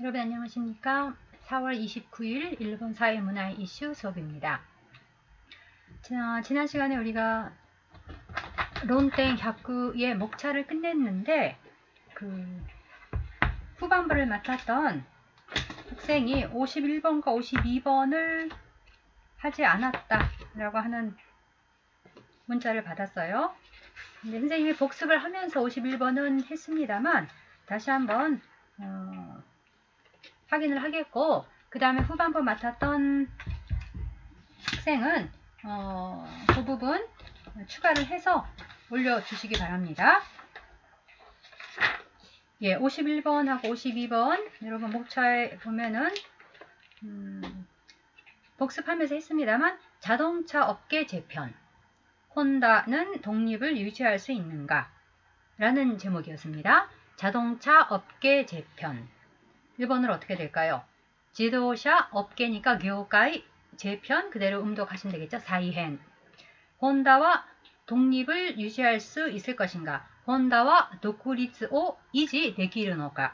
여러분 안녕하십니까? 4월 29일 일본 사회문화의 이슈 수업입니다. 지난 시간에 우리가 론땡 격구의 목차를 끝냈는데 그 후반부를 맡았던 학생이 51번과 52번을 하지 않았다 라고 하는 문자를 받았어요. 근데 선생님이 복습을 하면서 51번은 했습니다만 다시 한번 확인을 하겠고, 그 다음에 후반부 맡았던 학생은 그 부분 추가를 해서 올려주시기 바랍니다. 예, 51번하고 52번 여러분 목차에 보면은 복습하면서 했습니다만 자동차 업계 재편, 혼다는 독립을 유지할 수 있는가? 라는 제목이었습니다. 자동차 업계 재편. 1번으로 어떻게 될까요? 지도차 업계니까 교과의 재편 그대로 음독하시면 되겠죠. 사이헨. 혼다와 독립을 유지할 수 있을 것인가? 혼다와 독립을 유지できるのか?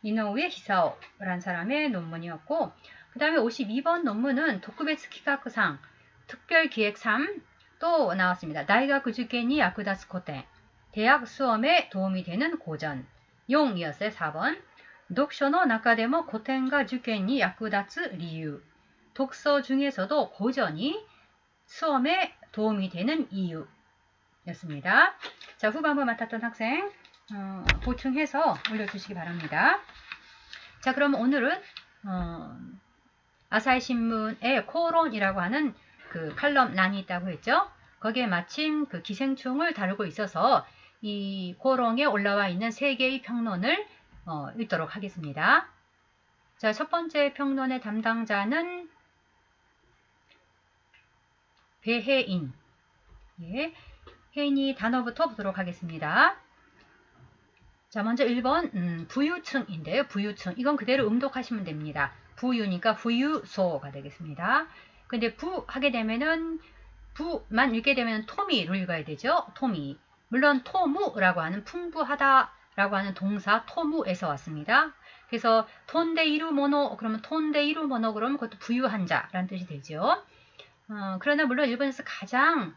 이노우에 히사오라는 사람의 논문이었고, 그 다음에 52번 논문은特別 기획상, 특별기획 3 또 나왔습니다. 대학 受験に役立つ古典, 대학 수험에 도움이 되는 고전. 4이었어요. 4번. 독서の 中でも古典が受験に役立つ理由. 독서 중에서도 고전이 수험에 도움이 되는 이유였습니다. 자, 후반부 맡았던 학생 보충해서 올려주시기 바랍니다. 자, 그럼 오늘은 아사히 신문의 코론이라고 하는 그 칼럼란이 있다고 했죠. 거기에 마침 그 기생충을 다루고 있어서 이 코론에 올라와 있는 3개의 평론을 읽도록 하겠습니다. 자, 첫 번째 평론의 담당자는 배혜인. 예, 혜인이 단어부터 보도록 하겠습니다. 자, 먼저 1번 부유층인데요. 부유층. 이건 그대로 음독하시면 됩니다. 부유니까 부유소가 되겠습니다. 근데 부 하게 되면은 부만 읽게 되면 토미로 읽어야 되죠. 토미. 물론 토무라고 하는 풍부하다 라고 하는 동사 토무에서 왔습니다. 그래서 톤데이루 모노 그러면 톤데이루 모노 그러면 그것도 부유한 자라는 뜻이 되죠. 그러나 물론 일본에서 가장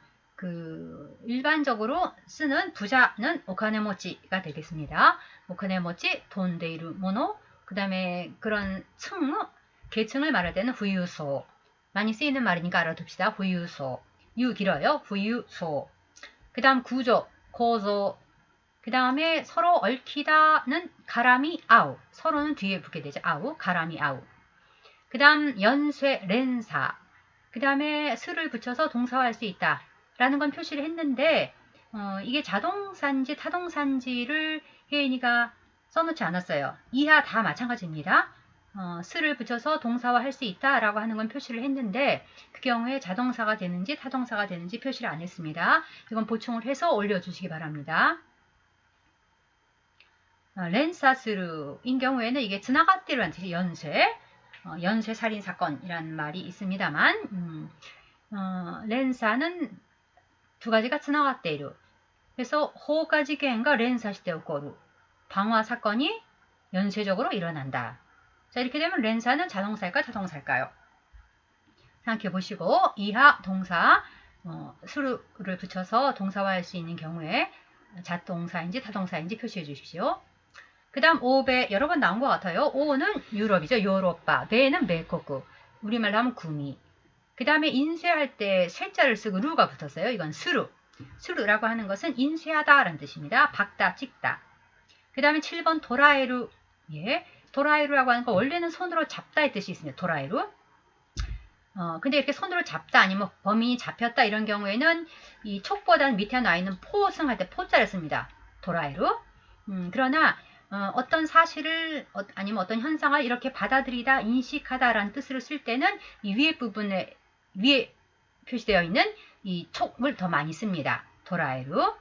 일반적으로 쓰는 부자는 오카네모치가 되겠습니다. 오카네모치, 톤데이루 모노, 그 다음에 그런 계층을 말할 때는 후유소. 많이 쓰이는 말이니까 알아둡시다. 후유소. 유 길어요. 후유소. 그 다음 구조, 고조. 그 다음에 서로 얽히다는 가라미 아우. 서로는 뒤에 붙게 되죠. 아우, 가라미 아우. 그 다음 연쇄, 렌사. 그 다음에 스를 붙여서 동사화할 수 있다. 라는 건 표시를 했는데 이게 자동사인지 타동사인지를 혜인이가 써놓지 않았어요. 이하 다 마찬가지입니다. 스를 붙여서 동사화할 수 있다라고 하는 건 표시를 했는데 그 경우에 자동사가 되는지 타동사가 되는지 표시를 안 했습니다. 이건 보충을 해서 올려주시기 바랍니다. 렌사스루인 경우에는 이게 지나갔디라는 뜻이 연쇄 살인 사건이라는 말이 있습니다만 렌사는 두 가지가 지나갔대요. 그래서 호가지겐과 렌사시대오코루 방화 사건이 연쇄적으로 일어난다. 자, 이렇게 되면 렌사는 자동사일까 타동사일까요? 생각해 보시고 이하 동사 수를 붙여서 동사화할 수 있는 경우에 자동사인지 타동사인지 표시해 주십시오. 그 다음 오베 여러 번 나온 것 같아요. 오는 유럽이죠. 요로빠. 베는 메코쿠. 우리말로 하면 구미. 그 다음에 인쇄할 때 쇠자를 쓰고 루가 붙었어요. 이건 스루. 스루라고 하는 것은 인쇄하다라는 뜻입니다. 박다, 찍다. 그 다음에 7번 도라에루. 예, 도라에루라고 하는 거 원래는 손으로 잡다의 뜻이 있습니다. 도라에루. 근데 이렇게 손으로 잡다 아니면 범인이 잡혔다 이런 경우에는 이 촉보다는 밑에 나와 있는 포승할 때 포자를 씁니다. 도라에루. 그러나 어떤 사실을 아니면 어떤 현상을 이렇게 받아들이다, 인식하다라는 뜻으로 쓸 때는 이 위에 표시되어 있는 이 촉을 더 많이 씁니다. 도라에루.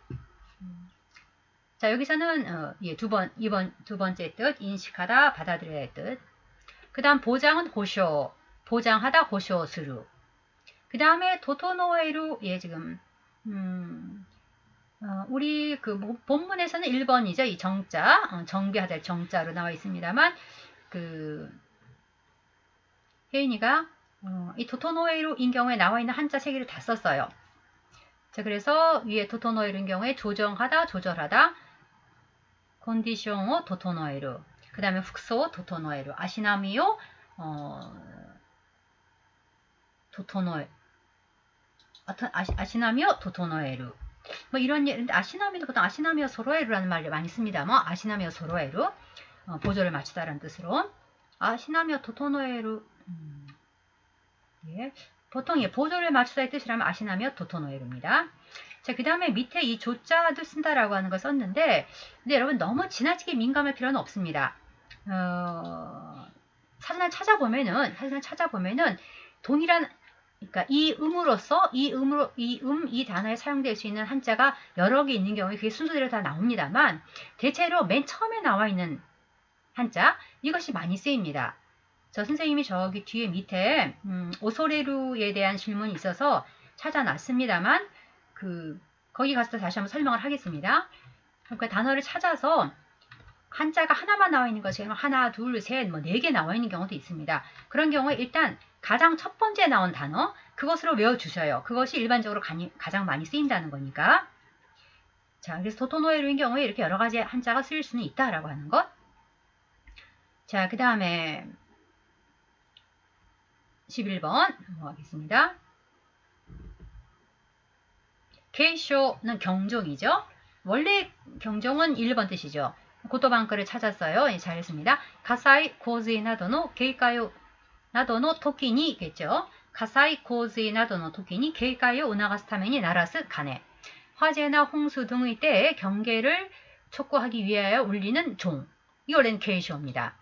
자, 여기서는 두 번째 뜻, 인식하다, 받아들여야 할 뜻. 그 다음 보장은 호쇼, 보장하다, 호쇼스루. 그 다음에 도토노에루, 예, 지금 우리 본문에서는 1번이죠. 이 정자, 정비하다 정자로 나와 있습니다만 혜인이가 이 도토노에루인 경우에 나와 있는 한자 3개를 다 썼어요. 자, 그래서 위에 도토노에루인 경우에 조정하다, 조절하다, 컨디션오 도토노에루, 그 다음에 훅소 도토노에루, 아시나미요 도토노에, 아시나미요 도토노에루. 뭐 이런 예인데 아시나미도 보통 아시나미요 소로에루라는 말을 많이 씁니다. 뭐 아시나미요 소로에루, 보조를 맞추다라는 뜻으로 아시나미요 도토노에루. 예, 보통 보조를 맞추다의 뜻이라면 아시나미요 도토노에루입니다. 자, 그 다음에 밑에 이 조자도 쓴다라고 하는 걸 썼는데, 근데 여러분 너무 지나치게 민감할 필요는 없습니다. 사전을 찾아보면은 동일한, 그러니까 이 단어에 사용될 수 있는 한자가 여러 개 있는 경우에 그게 순서대로 다 나옵니다만, 대체로 맨 처음에 나와 있는 한자, 이것이 많이 쓰입니다. 저 선생님이 저기 뒤에 밑에 오소레루에 대한 질문이 있어서 찾아놨습니다만, 거기 가서 다시 한번 설명을 하겠습니다. 그러니까 단어를 찾아서 한자가 하나만 나와 있는 것이 하나, 둘, 셋, 뭐 4개 나와 있는 경우도 있습니다. 그런 경우에 일단 가장 첫 번째 나온 단어, 그것으로 외워주셔요. 그것이 일반적으로 가장 많이 쓰인다는 거니까. 자, 그래서 도토노에루인 경우에 이렇게 여러 가지 한자가 쓰일 수는 있다라고 하는 것. 자, 그 다음에 11번 넘어가겠습니다. 케이쇼는 경종이죠. 원래 경종은 1번 뜻이죠. 고토방크를 찾았어요. 예, 잘했습니다. 가사이 고즈이 나도노 게이카요 나도노 토끼니겠죠. 가사이 고즈이 나도노 토끼니 게이카요 우나가스 타메니 나라스 가네. 화재나 홍수 등의 때에 경계를 촉구하기 위하여 울리는 종. 이 원래는 케이쇼입니다.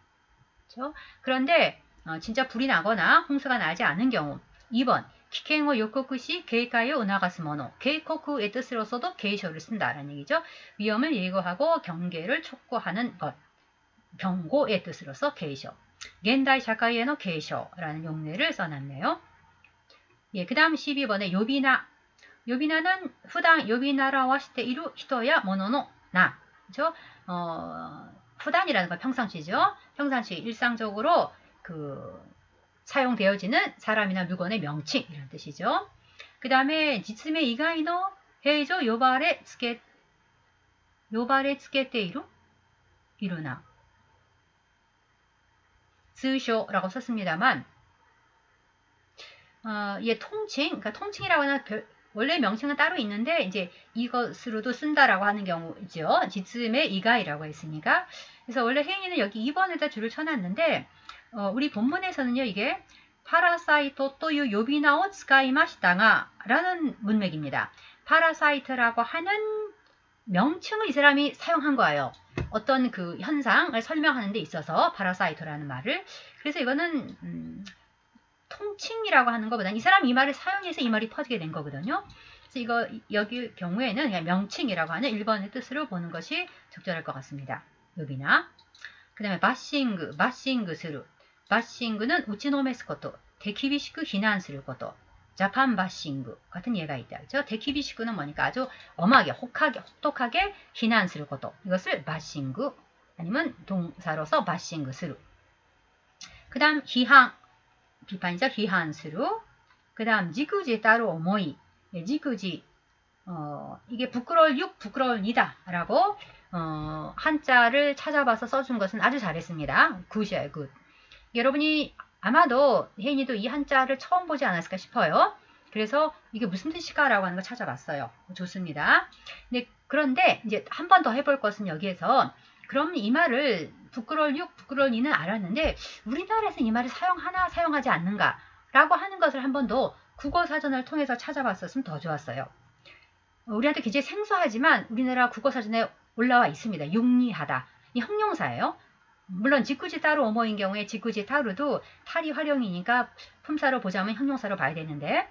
그렇죠? 그런데 진짜 불이 나거나 홍수가 나지 않은 경우 2번 기켄호 요코쿠시 게이카요 우나가스모노 게이코쿠의 뜻으로서도 게이쇼를 쓴다라는 얘기죠. 위험을 예고하고 경계를 촉구하는 것. 경고의 뜻으로서 게이쇼. 겐다이 샤카이에노 게이쇼라는 용례를 써놨네요. 예, 그 다음 12번에 요비나. 요비나는 후당 요비나라와 시테이루 히토야 모노노 나. 그죠? 후단이라는 건 평상시죠. 평상시 일상적으로 사용되어지는 사람이나 물건의 명칭 이런 뜻이죠. 그 다음에 지츠메 이가이노 헤이조 요바레 tsukete 이루나 스쇼라고 썼습니다만 통칭, 그러니까 통칭이라고 하는 원래 명칭은 따로 있는데 이제 이것으로도 쓴다라고 하는 경우죠. 지츠메 이가이라고 했으니까. 그래서 원래 혜인이는 여기 2번에다 줄을 쳐놨는데 우리 본문에서는요, 이게 파라사이토 또유 요비나오 스카이마시다가 라는 문맥입니다. 파라사이트라고 하는 명칭을 이 사람이 사용한 거예요. 어떤 그 현상을 설명하는 데 있어서 파라사이토라는 말을. 그래서 이거는 통칭이라고 하는 것보다는 이 사람이 이 말을 사용해서 이 말이 퍼지게 된 거거든요. 그래서 여기 경우에는 그냥 명칭이라고 하는 1번의 뜻으로 보는 것이 적절할 것 같습니다. 요비나. 그 다음에 바싱그 스루. 바싱그는 우치노메스코토, 데키비시크 희난스를 것도, 자판 바싱그 같은 예가 있다. 그렇죠? 데키비시크는 뭐니까 아주 엄하게, 혹독하게 희난스를 것도. 이것을 바싱그 아니면 동사로서 바싱그 스루. 그 다음 비판이죠. 희한스루. 그 다음 지구지 따로 오모이. 지구지 이게 부끄러울 6, 부끄러울 니다 라고 한자를 찾아봐서 써준 것은 아주 잘했습니다. 굿이에요. 굿. 여러분이 아마도 혜인이도 이 한자를 처음 보지 않았을까 싶어요. 그래서 이게 무슨 뜻일까라고 하는 걸 찾아봤어요. 좋습니다. 그런데 이제 한 번 더 해볼 것은 여기에서 그럼 이 말을 부끄러울 6, 부끄러울 2는 알았는데 우리나라에서 이 말을 사용하나 사용하지 않는가 라고 하는 것을 한 번 더 국어사전을 통해서 찾아봤었으면 더 좋았어요. 우리한테 굉장히 생소하지만 우리나라 국어사전에 올라와 있습니다. 용리하다. 이 형용사예요. 물론 지쿠지 따로 오모인 경우에 지쿠지 따루도 탈이 활용이니까 품사로 보자면 형용사로 봐야 되는데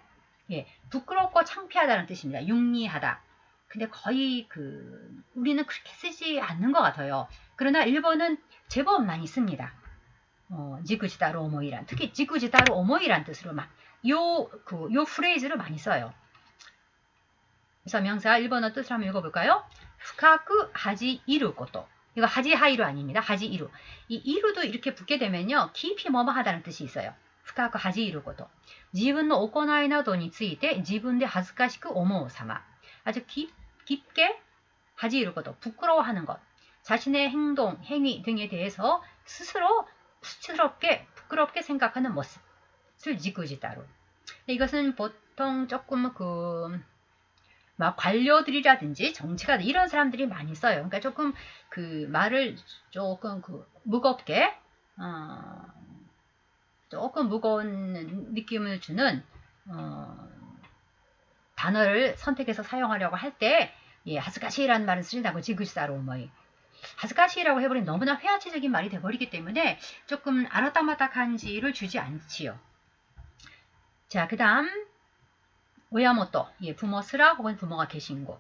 예, 부끄럽고 창피하다는 뜻입니다. 용리하다. 근데 거의 우리는 그렇게 쓰지 않는 것 같아요. 그러나 일본은 제법 많이 씁니다. 지쿠지 따로 오모이란 특히 지쿠지 따로 오모이란 뜻으로 요 프레이즈를 많이 써요. 그래서 명사 일본어 뜻을 한번 읽어볼까요? 후카쿠 하지 이루 것도 이거 하지하이루 아닙니다. 하지이루. 이 이루도 이렇게 붙게 되면요. 깊이 뭐뭐 하다는 뜻이 있어요. 深く恥じること。自分の行いなどについて自分で恥ずかしく思う様. 아주 깊게 하지이루こと. 부끄러워하는 것. 자신의 행동, 행위 등에 대해서 스스로 수치스럽게, 부끄럽게 생각하는 모습을 지구지다로. 이것은 보통 조금 막 관료들이라든지 정치가들 이런 사람들이 많이 써요. 그러니까 조금 말을 조금 무겁게, 조금 무거운 느낌을 주는 단어를 선택해서 사용하려고 할 때, 예, 하스카시라는 말을 쓰린다고 지구시다로 뭐이. 하스카시라고 해버리면 너무나 회화체적인 말이 돼버리기 때문에 조금 아라따마따간지를 주지 않지요. 자, 그 다음 오야모토, 예, 부모 스라 혹은 부모가 계신 곳.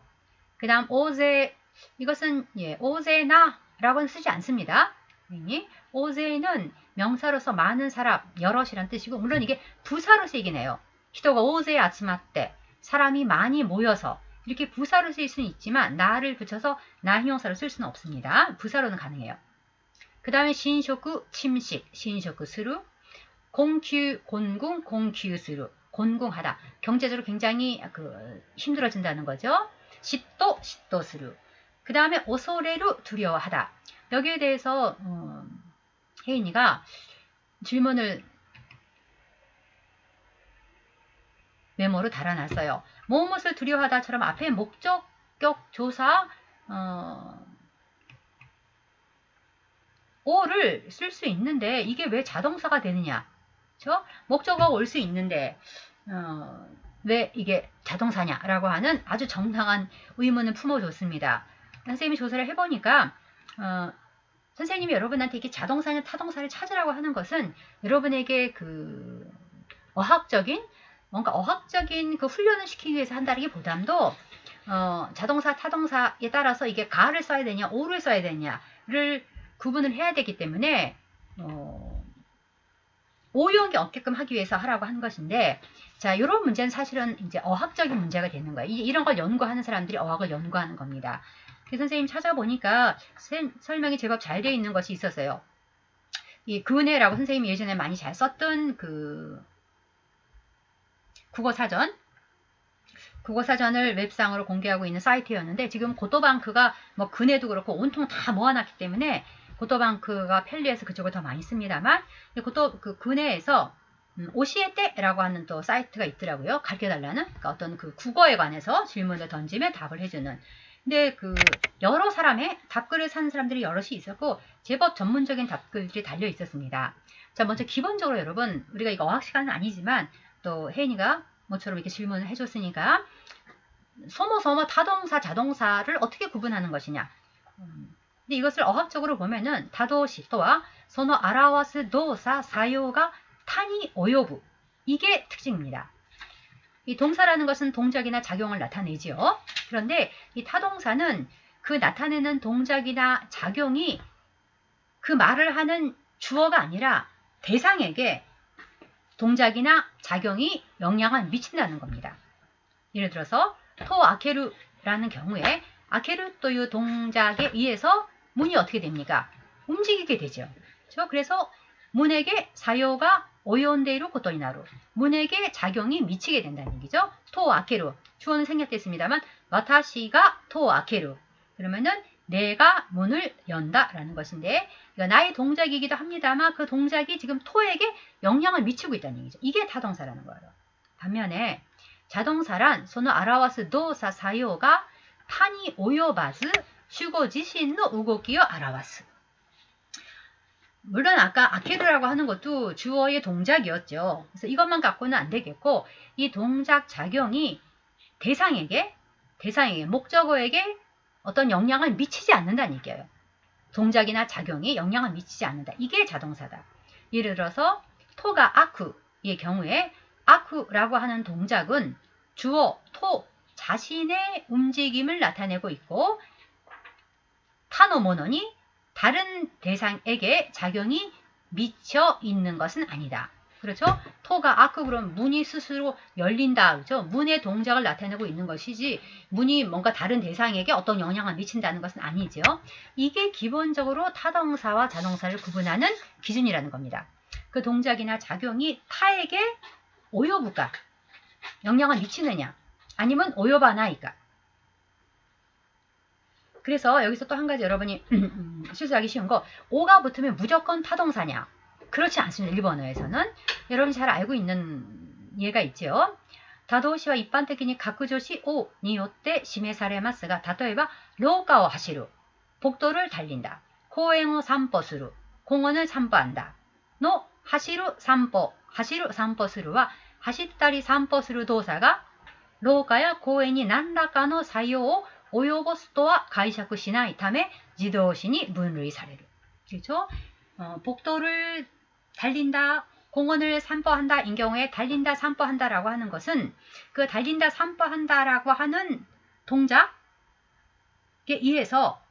그 다음 오제, 이것은 예, 오제나라고는 쓰지 않습니다. 오제는 명사로서 많은 사람, 여럿이란 뜻이고 물론 이게 부사로 쓰이긴 해요. 히토가 오제 아츠마떼, 사람이 많이 모여서 이렇게 부사로 쓰일 수는 있지만 나를 붙여서 나 형용사로 쓸 수는 없습니다. 부사로는 가능해요. 그 다음에 신쇼쿠, 침식, 신쇼쿠 스루, 공규, 곤궁, 공규 스루, 곤궁하다. 경제적으로 굉장히 힘들어진다는 거죠. 시또, 시또 스루. 그 다음에 오소레루, 두려워하다. 여기에 대해서 혜인이가 질문을 메모로 달아놨어요. 무엇을 두려워하다처럼 앞에 목적격 조사 오를 쓸 수 있는데 이게 왜 자동사가 되느냐? 그렇죠? 목적어가 올 수 있는데 왜 이게 자동사냐라고 하는 아주 정당한 의문을 품어줬습니다. 선생님이 조사를 해보니까 선생님이 여러분한테 이게 자동사냐 타동사를 찾으라고 하는 것은 여러분에게 뭔가 어학적인 훈련을 시키기 위해서 한다기보담도 자동사, 타동사에 따라서 이게 가를 써야 되냐, 오를 써야 되냐를 구분을 해야 되기 때문에 오용이 없게끔 하기 위해서 하라고 한 것인데, 자, 이런 문제는 사실은 이제 어학적인 문제가 되는 거예요. 이런 걸 연구하는 사람들이 어학을 연구하는 겁니다. 선생님 찾아보니까 설명이 제법 잘 되어 있는 것이 있었어요. 이 근해라고 선생님이 예전에 많이 잘 썼던 국어사전을 웹상으로 공개하고 있는 사이트였는데 지금 고토방크가 뭐 근해도 그렇고 온통 다 모아놨기 때문에 고토방크가 편리해서 그쪽을 더 많이 씁니다만 근해에서 오시에떼라고 하는 또 사이트가 있더라고요. 가르쳐달라는 그러니까 어떤 국어에 관해서 질문을 던지면 답을 해주는. 근데 여러 사람의 답글을 사는 사람들이 여럿이 있었고 제법 전문적인 답글들이 달려 있었습니다. 자, 먼저 기본적으로 여러분 우리가 이거 어학 시간은 아니지만 또 혜인이가 뭐처럼 이렇게 질문을 해줬으니까 소모소모 타동사 자동사를 어떻게 구분하는 것이냐. 근데 이것을 어학적으로 보면은 다도시토와 소노 아라와스 도사 사요가 타니 오요부 이게 특징입니다. 이 동사라는 것은 동작이나 작용을 나타내지요. 그런데 이 타동사는 그 나타내는 동작이나 작용이 그 말을 하는 주어가 아니라 대상에게 동작이나 작용이 영향을 미친다는 겁니다. 예를 들어서 토 아케루라는 경우에 아케루 또いう동작에 의해서 문이 어떻게 됩니까? 움직이게 되죠. 그래서 문에게 사요가 오요온데이루 고토이나루 문에게 작용이 미치게 된다는 얘기죠. 토 아케루 주어는 생략됐습니다만 와타시가 토 아케루 그러면은 내가 문을 연다라는 것인데 나의 동작이기도 합니다만 그 동작이 지금 토에게 영향을 미치고 있다는 얘기죠. 이게 타동사라는 거예요. 반면에 자동사란 소노 아라와스 도사 사요가 타니 오요바즈 슈고 지신의 우고기요 아라와스 물론 아까 아케르라고 하는 것도 주어의 동작이었죠. 그래서 이것만 갖고는 안 되겠고 이 동작 작용이 대상에게 목적어에게 어떤 영향을 미치지 않는다는 얘기예요. 동작이나 작용이 영향을 미치지 않는다. 이게 자동사다. 예를 들어서 토가 아쿠의 경우에 아쿠라고 하는 동작은 주어 토 자신의 움직임을 나타내고 있고 타노모노니 다른 대상에게 작용이 미쳐 있는 것은 아니다. 그렇죠? 토가 아크 그럼 문이 스스로 열린다. 그죠? 문의 동작을 나타내고 있는 것이지 문이 뭔가 다른 대상에게 어떤 영향을 미친다는 것은 아니죠. 이게 기본적으로 타동사와 자동사를 구분하는 기준이라는 겁니다. 그 동작이나 작용이 타에게 오요부가 영향을 미치느냐 아니면 오요바나이까. 그래서 여기서 또 한 가지 여러분이 실수하기 쉬운 거 오가 붙으면 무조건 타동사냐. 그렇지 않습니다. 일본어에서는. 여러분이 잘 알고 있는 예가 있죠. 다도시와 일반적인 각조시 오によって示されますが、例えば廊下を走る、 복도를 달린다, 公園を散歩する, 공원을散歩한다, の 走る散歩, 走る散歩するは走ったり散歩する動作が廊下や公園に何らかの作用を及ぼすとは解釈しないため自動詞に分類される. 그렇죠? 복도를 달린다, 공원을 산보한다 인 경우에 달린다, 산보한다라고 하는 것은 그 달린다, 산보한다라고 하는 동작에 의해서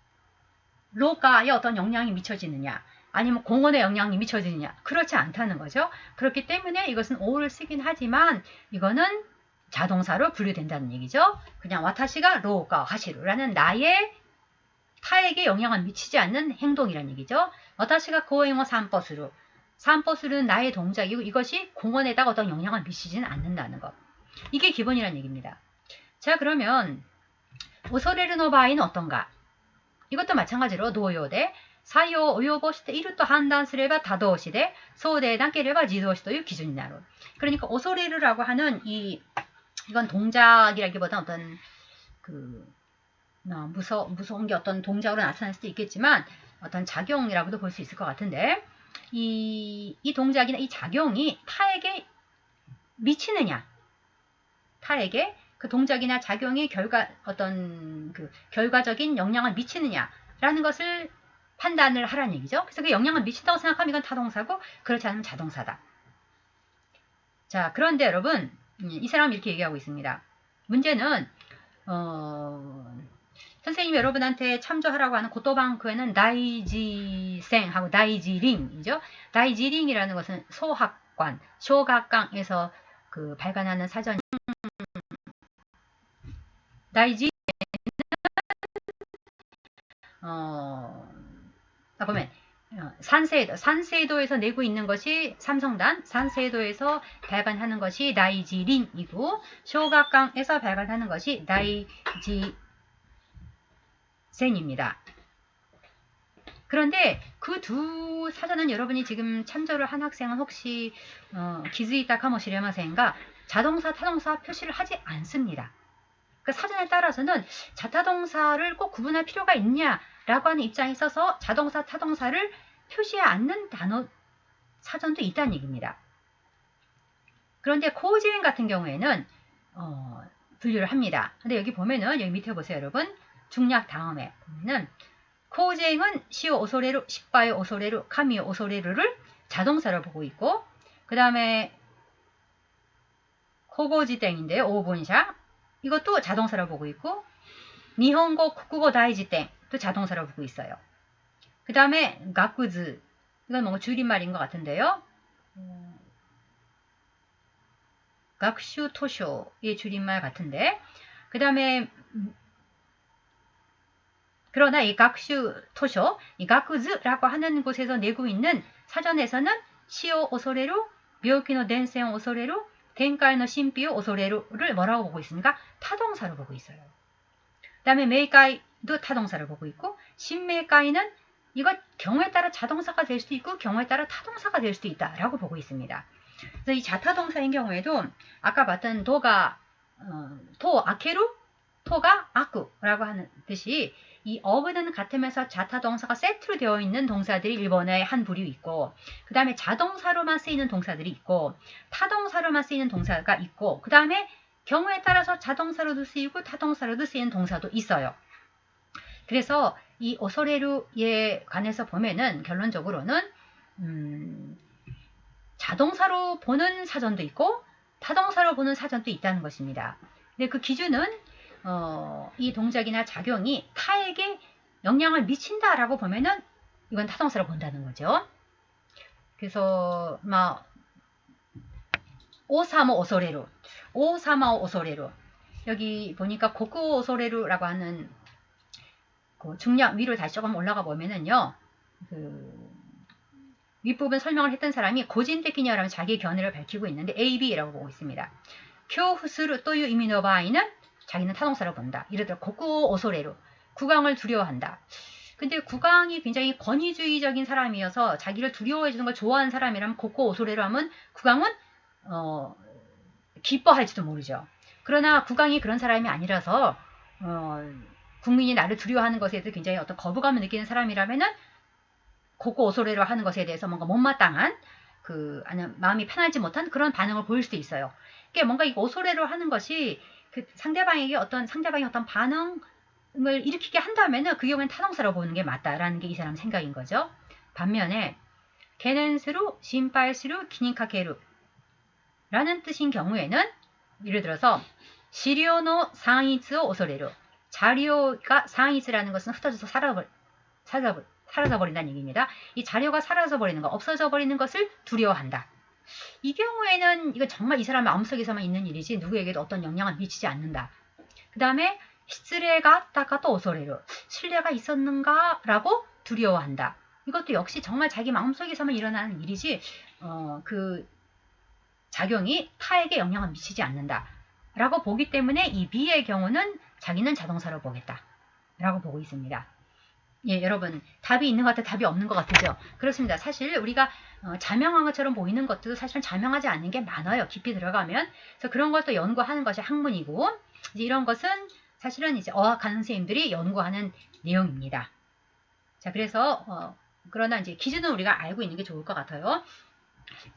로가에 어떤 영향이 미쳐지느냐 아니면 공원에 영향이 미쳐지느냐 그렇지 않다는 거죠. 그렇기 때문에 이것은 오를 쓰긴 하지만 이거는 자동사로 분류된다는 얘기죠. 그냥 와타시가 로가 하시루라는 나의 타에게 영향을 미치지 않는 행동이라는 얘기죠. 와타시가 고행어 산버스루, 산버스루는 나의 동작이고 이것이 공원에다가 어떤 영향을 미치지는 않는다는 것. 이게 기본이라는 얘기입니다. 자, 그러면 오소레르노 바이는 어떤가? 이것도 마찬가지로 노요대 사요 오요보시대 이루또 판단스레바 다도시대 소대 단계레바 지도시という 기준이나로. 그러니까 오소레르라고 하는 이건 동작이라기보다 어떤 무서운 게 어떤 동작으로 나타날 수도 있겠지만 어떤 작용이라고도 볼 수 있을 것 같은데 이 동작이나 이 작용이 타에게 미치느냐, 타에게 그 동작이나 작용이 어떤 결과적인 영향을 미치느냐라는 것을 판단을 하라는 얘기죠. 그래서 그 영향을 미친다고 생각하면 이건 타동사고 그렇지 않으면 자동사다. 자, 그런데 여러분 이 사람은 이렇게 얘기하고 있습니다. 문제는 선생님이 여러분한테 참조하라고 하는 고토방크에는 다이지생하고 다이지링이죠. 다이지링이라는 것은 소학관, 쇼각강에서 발간하는 사전. 다이지 보면 산세이도에서 내고 있는 것이 삼성단, 산세이도에서 발간하는 것이 다이지링이고 쇼각강에서 발간하는 것이 다이지센입니다. 그런데 그 두 사전은 여러분이 지금 참조를 한 학생은 혹시 기즈이타 카모시레마센가 자동사, 타동사 표시를 하지 않습니다. 그 사전에 따라서는 자타동사를 꼭 구분할 필요가 있냐라고 하는 입장에 있어서 자동사, 타동사를 표시하지 않는 단어 사전도 있다는 얘기입니다. 그런데 코우지엔 같은 경우에는 분류를 합니다. 근데 여기 보면은 여기 밑에 보세요, 여러분. 중략 다음에 보면은 코우지엔은 시오 오소레루, 십바요 오소레루, 카미요 오소레루를 자동사로 보고 있고 그 다음에 코고지땡인데요, 5분샤. 이것도 자동사로 보고 있고 니혼고, 국국어 다이지땡 또 자동사로 보고 있어요. 그 다음에 가쿠즈 이건 뭔가 줄임말인 것 같은데요. 각슈 토쇼의 줄임말 같은데 그 다음에 그러나 이 각슈 토쇼, 이 가쿠즈라고 하는 곳에서 내고 있는 사전에서는 시오 오소레루, 묘기노 덴센 오소레루, 텐카이노 신비오 오소레루를 뭐라고 보고 있습니까? 타동사로 보고 있어요. 그 다음에 메이카이도 타동사를 보고 있고 신메이카이는 이거 경우에 따라 자동사가 될 수도 있고 경우에 따라 타동사가 될 수도 있다라고 보고 있습니다. 그래서 이 자타동사인 경우에도 아까 봤던 도가 토 아케루, 토가 아쿠라고 하는 듯이 이 어근은 같으면서 자타동사가 세트로 되어 있는 동사들이 일본어에 한 부류 있고 그 다음에 자동사로만 쓰이는 동사들이 있고 타동사로만 쓰이는 동사가 있고 그 다음에 경우에 따라서 자동사로도 쓰이고 타동사로도 쓰이는 동사도 있어요. 그래서 이 오소레루에 관해서 보면은 결론적으로는 자동사로 보는 사전도 있고 타동사로 보는 사전도 있다는 것입니다. 근데 그 기준은 이 동작이나 작용이 타에게 영향을 미친다라고 보면은 이건 타동사로 본다는 거죠. 그래서 오사모 오소레루. 오사마 오소레루. 여기 보니까 고쿠 오소레루라고 하는 그 중량 위로 다시 조금 올라가 보면은요. 그 윗부분 설명을 했던 사람이 고진테키니어라면 자기의 견해를 밝히고 있는데 AB라고 보고 있습니다. 쿄후스루 또유 이미노 바이는 자기는 타동사로 본다. 이를 들어 고쿠 오소레루. 국왕을 두려워한다. 근데 국왕이 굉장히 권위주의적인 사람이어서 자기를 두려워해주는 걸 좋아하는 사람이라면 고쿠 오소레루 하면 국왕은 기뻐할지도 모르죠. 그러나 국왕이 그런 사람이 아니라서 국민이 나를 두려워하는 것에 대해서 굉장히 어떤 거부감을 느끼는 사람이라면은 고고 오소레로 하는 것에 대해서 뭔가 못마땅한 아니면 마음이 편하지 못한 그런 반응을 보일 수도 있어요. 그게 뭔가 이 오소레로 하는 것이 그 상대방이 어떤 반응을 일으키게 한다면은 그 경우에는 타동사로 보는 게 맞다라는 게 이 사람 생각인 거죠. 반면에 게넨스루, 신파이스루, 키니카케루 라는 뜻인 경우에는 예를 들어서 시료노 상이츠오 오소레루 자료가 상이츠라는 것은 흩어져서 사라져 버린다는 얘기입니다. 이 자료가 사라져 버리는 것, 없어져 버리는 것을 두려워한다. 이 경우에는 이건 정말 이 사람 마음속에서만 있는 일이지 누구에게도 어떤 영향을 미치지 않는다. 그 다음에 시츠레가 따까또 오소레루 신뢰가 있었는가? 라고 두려워한다. 이것도 역시 정말 자기 마음속에서만 일어나는 일이지 그 작용이 타에게 영향을 미치지 않는다. 라고 보기 때문에 이 B의 경우는 자기는 자동사로 보겠다. 라고 보고 있습니다. 예, 여러분 답이 있는 것 같아 답이 없는 것 같으죠? 그렇습니다. 사실 우리가 자명한 것처럼 보이는 것도 사실은 자명하지 않는 게 많아요. 깊이 들어가면. 그래서 그런 것도 연구하는 것이 학문이고 이제 이런 것은 사실은 이제 어학하는 선생님들이 연구하는 내용입니다. 자, 그래서 그러나 이제 기준은 우리가 알고 있는 게 좋을 것 같아요.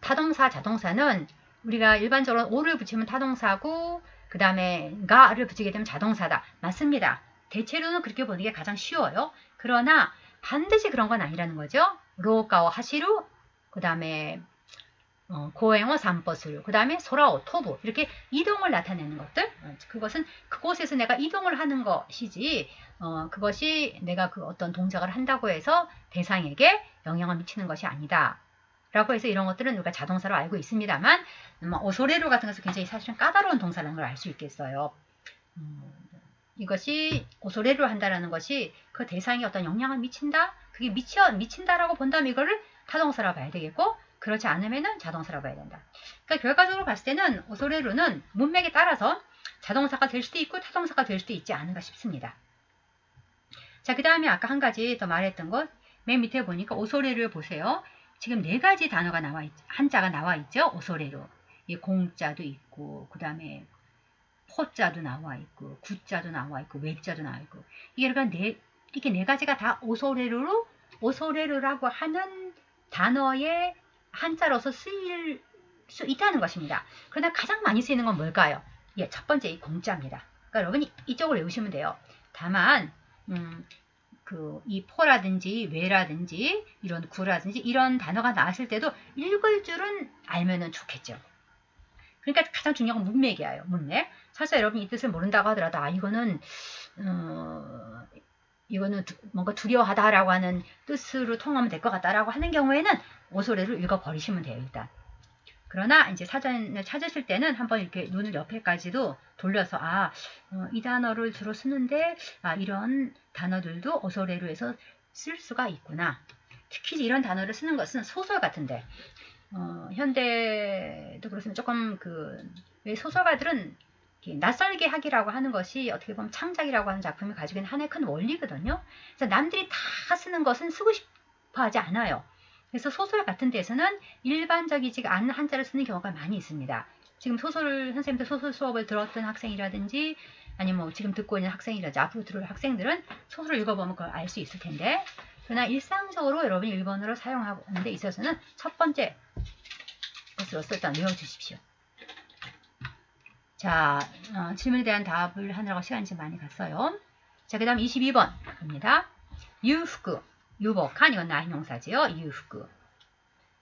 타동사, 자동사는 우리가 일반적으로 오를 붙이면 타동사고 그 다음에 가를 붙이게 되면 자동사다. 맞습니다. 대체로는 그렇게 보는 게 가장 쉬워요. 그러나 반드시 그런 건 아니라는 거죠. 로가오 하시루, 그 다음에 고행어 산버스루, 그 다음에 소라오 토부 이렇게 이동을 나타내는 것들 그것은 그곳에서 내가 이동을 하는 것이지 그것이 내가 그 어떤 동작을 한다고 해서 대상에게 영향을 미치는 것이 아니다. 라고 해서 이런 것들은 우리가 자동사로 알고 있습니다만 오소레루 같은 것은 굉장히 사실은 까다로운 동사라는 걸 알 수 있겠어요. 이것이 오소레루 한다라는 것이 그 대상에 어떤 영향을 미친다? 그게 미친다라고 본다면 이거를 타동사로 봐야 되겠고 그렇지 않으면은 자동사로 봐야 된다. 그러니까 결과적으로 봤을 때는 오소레루는 문맥에 따라서 자동사가 될 수도 있고 타동사가 될 수도 있지 않은가 싶습니다. 자, 그 다음에 아까 한 가지 더 말했던 것 맨 밑에 보니까 오소레루를 보세요. 지금 네 가지 단어가 한자가 나와 있죠. 오소레루. 공자도 있고 그 다음에 포자도 나와 있고 구자도 나와 있고 외자도 나와 있고 이게 네 가지가 다 오소레루라고 하는 단어의 한자로서 쓰일 수 있다는 것입니다. 그러나 가장 많이 쓰이는 건 뭘까요? 예, 첫 번째 이 공자입니다. 그러니까 여러분이 이쪽을 외우시면 돼요. 다만 이 포라든지 외라든지 이런 구라든지 이런 단어가 나왔을 때도 읽을 줄은 알면은 좋겠죠. 그러니까 가장 중요한 건 문맥이에요. 문맥. 사실 여러분이 이 뜻을 모른다고 하더라도 이거는 뭔가 두려워하다라고 하는 뜻으로 통하면 될 것 같다라고 하는 경우에는 오소레를 읽어버리시면 돼요. 일단. 그러나 이제 사전을 찾으실 때는 한번 이렇게 눈을 옆에까지도 돌려서 이 단어를 주로 쓰는데 이런 단어들도 오소레루에서 쓸 수가 있구나. 특히 이런 단어를 쓰는 것은 소설 같은데 현대도 그렇습니다. 조금 왜 소설가들은 낯설게 하기라고 하는 것이 어떻게 보면 창작이라고 하는 작품이 가지고 있는 하나의 큰 원리거든요. 그래서 남들이 다 쓰는 것은 쓰고 싶어 하지 않아요. 그래서 소설 같은 데서는 일반적이지 않은 한자를 쓰는 경우가 많이 있습니다. 지금 선생님들 소설 수업을 들었던 학생이라든지 아니면 지금 듣고 있는 학생이라든지 앞으로 들을 학생들은 소설을 읽어보면 그걸 알 수 있을 텐데 그러나 일상적으로 여러분이 일본어를 사용하는 데 있어서는 첫 번째 것으로서 일단 외워주십시오. 자, 질문에 대한 답을 하느라고 시간이 좀 많이 갔어요. 자, 그 다음 22번입니다. 유후구, 유복한, 이건 나형용사지요. 유후구.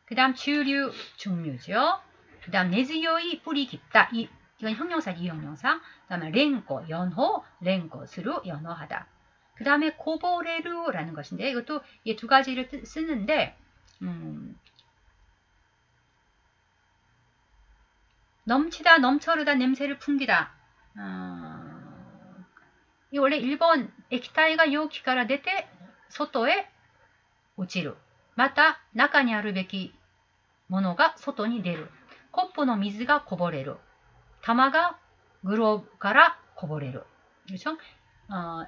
그 다음 주류, 중류죠. 그 다음 내즈요이, 뿌리 깊다. 이건 형용사지, 이 형용사. 그 다음에 렌고, 연호, 렌고스루, 연호하다. 그 다음에 고보레루라는 것인데 이것도 이 두 가지를 쓰는데 넘치다, 넘쳐르다, 냄새를 풍기다. 이 원래 일본 액体が 容器から出て外へ落ちる。また中にあるべきものが外に出る。コップの水がこぼれる。玉がグローブからこぼれる。그렇죠?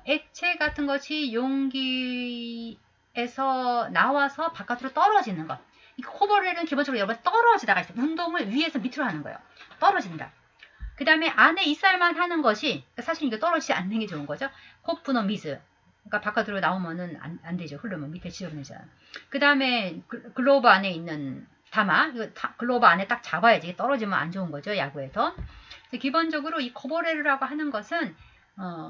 액체 같은 것이 용기에서 나와서 바깥으로 떨어지는 것. 이 코버레는 기본적으로 여러분 떨어지다가 있어요. 운동을 위에서 밑으로 하는 거예요. 떨어진다. 그 다음에 안에 있을만 하는 것이 사실 이거 떨어지지 않는 게 좋은 거죠. 코프노 미즈. 그러니까 바깥으로 나오면은 안 되죠. 흐르면 밑에 지저분해져요. 그 다음에 글로브 안에 있는 담아. 이거 글로브 안에 딱 잡아야지. 떨어지면 안 좋은 거죠. 야구에서. 기본적으로 이 코버레르라고 하는 것은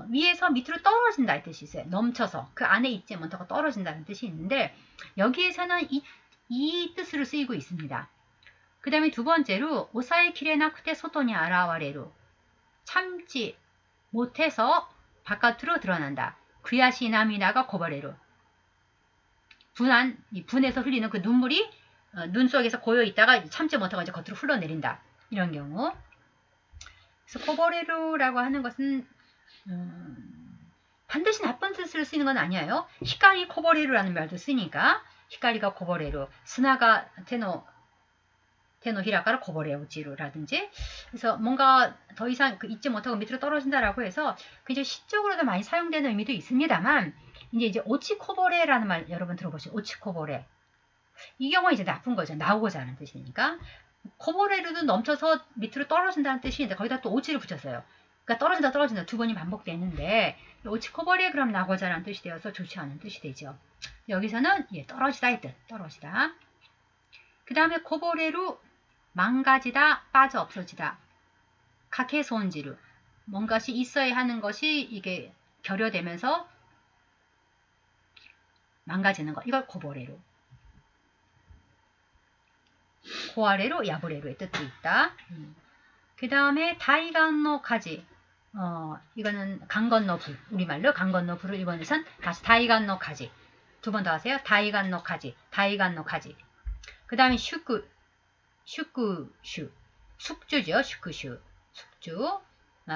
위에서 밑으로 떨어진다 이 뜻이 있어요. 넘쳐서 그 안에 있지 못하고 떨어진다는 뜻이 있는데 여기에서는 이 뜻으로 쓰이고 있습니다. 그 다음에 두 번째로 오사에 키레나쿠테 소토니 아라와레루 참지 못해서 바깥으로 드러난다. 구야시 나미나가 고바레루 분해서 흘리는 그 눈물이 눈 속에서 고여 있다가 참지 못하고 이제 겉으로 흘러내린다. 이런 경우. 그래서 코버레루라고 하는 것은 반드시 나쁜 뜻으로 쓰이는 건 아니에요. 히카리 코버레루라는 말도 쓰니까 히카리가 코버레루, 스나가 테노 히라카라 코버레우지루라든지 그래서 뭔가 더 이상 잊지 못하고 밑으로 떨어진다라고 해서 굉장히 시적으로도 많이 사용되는 의미도 있습니다만 이제 오치 코버레라는 말 여러분 들어보시죠. 오치 코버레. 이 경우는 이제 나쁜 거죠. 나오고자 하는 뜻이니까. 코버레루도 넘쳐서 밑으로 떨어진다는 뜻인데 거기다 또 오치를 붙였어요. 그러니까 떨어진다 두 번이 반복되는데 오치 코버레 그럼 나고자 하는 뜻이 되어서 좋지 않은 뜻이 되죠. 여기서는 떨어지다의 뜻. 떨어지다. 그 다음에 코버레루 망가지다, 빠져 없어지다. 가케손지루. 뭔가시 있어야 하는 것이 이게 결여되면서 망가지는 것. 이걸 코버레루. 고아레루, 야브레루의 뜻도 있다. 그 다음에 다이간노 가지. 이거는 강 건너 불. 우리말로 강 건너 불을 일본에선 다시 다이간노 가지. 두 번 더 하세요. 다이간노 가지. 다이간노 가지. 그 다음에 슈쿠슈. 숙주죠. 슈쿠슈. 숙주.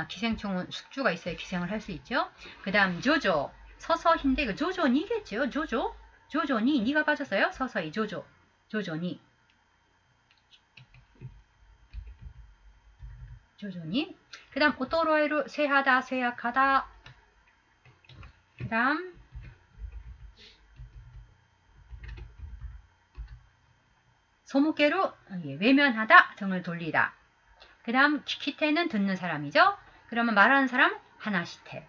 기생충은 숙주가 있어야 기생을 할 수 있죠. 그 다음 조조. 서서히인데 이거 조조니겠죠. 조조. 조조니. 니가 빠졌어요. 서서히 조조. 조조니. 조조니. 그 다음 오토로에루 쇠하다 쇠약하다. 그 다음 소무케로 외면하다 등을 돌리다. 그 다음 키키테는 듣는 사람이죠. 그러면 말하는 사람 하나시테.